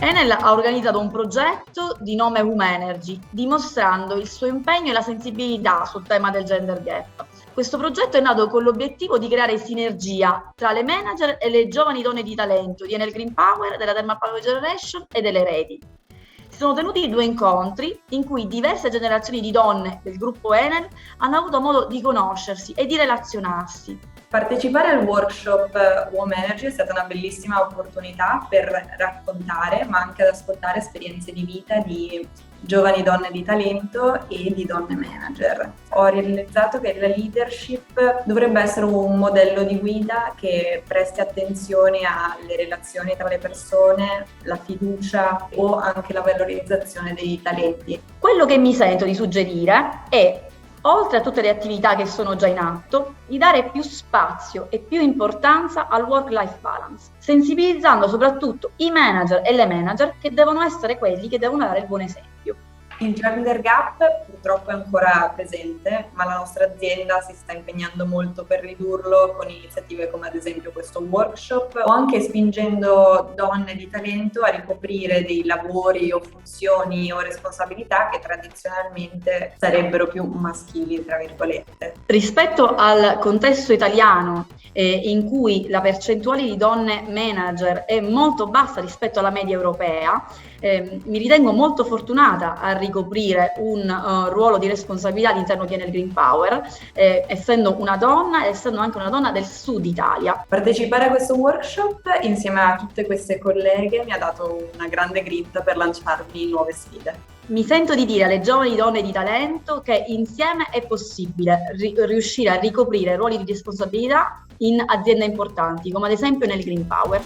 Enel ha organizzato un progetto di nome Womenergy, dimostrando il suo impegno e la sensibilità sul tema del gender gap. Questo progetto è nato con l'obiettivo di creare sinergia tra le manager e le giovani donne di talento di Enel Green Power, della Thermal Power Generation e delle reti. Si sono tenuti 2 incontri in cui diverse generazioni di donne del gruppo Enel hanno avuto modo di conoscersi e di relazionarsi. Partecipare al workshop Womenergy è stata una bellissima opportunità per raccontare, ma anche ad ascoltare esperienze di vita di giovani donne di talento e di donne manager. Ho realizzato che la leadership dovrebbe essere un modello di guida che presti attenzione alle relazioni tra le persone, la fiducia o anche la valorizzazione dei talenti. Quello che mi sento di suggerire è, oltre a tutte le attività che sono già in atto, di dare più spazio e più importanza al work-life balance, sensibilizzando soprattutto i manager e le manager che devono essere quelli che devono dare il buon esempio. Il gender gap purtroppo è ancora presente, ma la nostra azienda si sta impegnando molto per ridurlo con iniziative come ad esempio questo workshop o anche spingendo donne di talento a ricoprire dei lavori o funzioni o responsabilità che tradizionalmente sarebbero più maschili, tra virgolette. Rispetto al contesto italiano, in cui la percentuale di donne manager è molto bassa rispetto alla media europea, mi ritengo molto fortunata a ricoprire un ruolo di responsabilità all'interno di Enel Green Power, essendo una donna e essendo anche una donna del sud Italia. Partecipare a questo workshop insieme a tutte queste colleghe mi ha dato una grande grinta per lanciarmi in nuove sfide. Mi sento di dire alle giovani donne di talento che insieme è possibile riuscire a ricoprire ruoli di responsabilità in aziende importanti, come ad esempio nel Green Power.